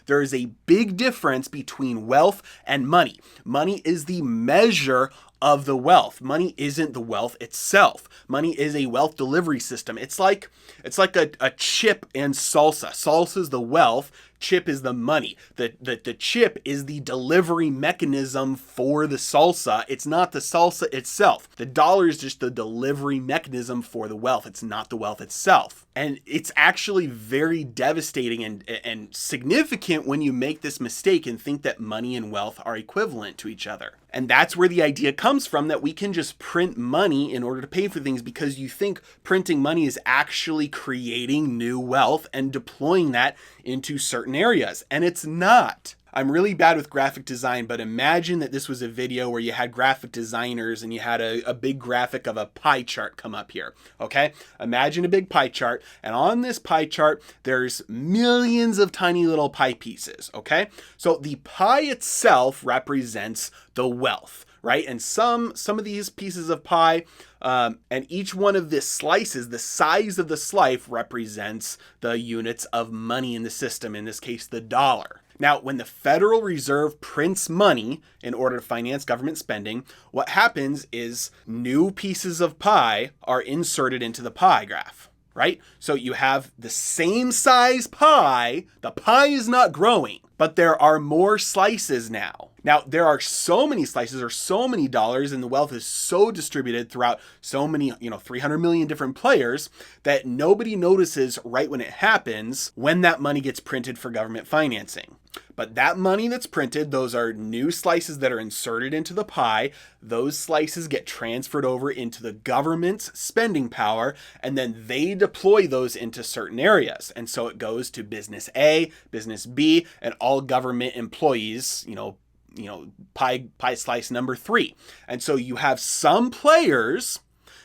There is a big difference between wealth and money. Money is the measure of the wealth. Money isn't the wealth itself. Money is a wealth delivery system. It's like a chip and salsa. Salsa is the wealth. Chip is the money. The chip is the delivery mechanism for the salsa. It's not the salsa itself. The dollar is just the delivery mechanism for the wealth. It's not the wealth itself. And it's actually very devastating and significant when you make this mistake and think that money and wealth are equivalent to each other. And that's where the idea comes from, that we can just print money in order to pay for things, because you think printing money is actually creating new wealth and deploying that into certain areas. And it's not. I'm really bad with graphic design, but imagine that this was a video where you had graphic designers and you had a big graphic of a pie chart come up here, okay? Imagine a big pie chart, and on this pie chart, there's millions of tiny little pie pieces, okay? So the pie itself represents the wealth, right? And some of these pieces of pie, and each one of the slices, the size of the slice represents the units of money in the system, in this case, the dollar. Now, when the Federal Reserve prints money in order to finance government spending, what happens is new pieces of pie are inserted into the pie graph, right? So you have the same size pie. The pie is not growing, but there are more slices now. Now, there are so many slices or so many dollars, and the wealth is so distributed throughout so many, 300 million different players, that nobody notices right when it happens when that money gets printed for government financing. But that money that's printed, those are new slices that are inserted into the pie. Those slices get transferred over into the government's spending power, and then they deploy those into certain areas. And so it goes to business A, business B, and all government employees, pie slice number 3. And so you have some players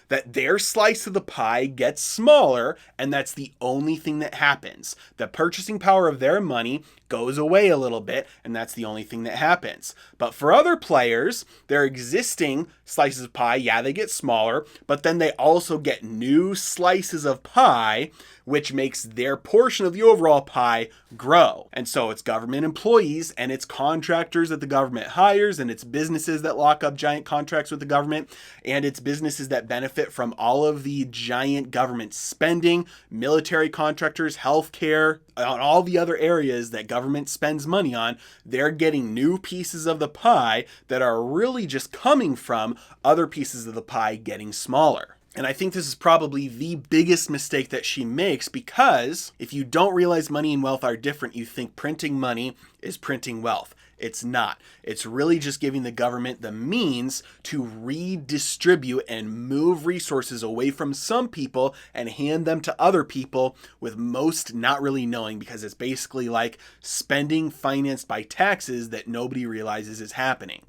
that their slice of the pie gets smaller, and that's the only thing that happens. The purchasing power of their money goes away a little bit, and that's the only thing that happens. But for other players, their existing slices of pie, they get smaller, but then they also get new slices of pie, which makes their portion of the overall pie grow. And so it's government employees, and it's contractors that the government hires, and it's businesses that lock up giant contracts with the government, and it's businesses that benefit from all of the giant government spending, military contractors, healthcare, on all the other areas that government spends money on. They're getting new pieces of the pie that are really just coming from other pieces of the pie getting smaller. And I think this is probably the biggest mistake that she makes, because if you don't realize money and wealth are different, you think printing money is printing wealth. It's not. It's really just giving the government the means to redistribute and move resources away from some people and hand them to other people, with most not really knowing, because it's basically like spending financed by taxes that nobody realizes is happening.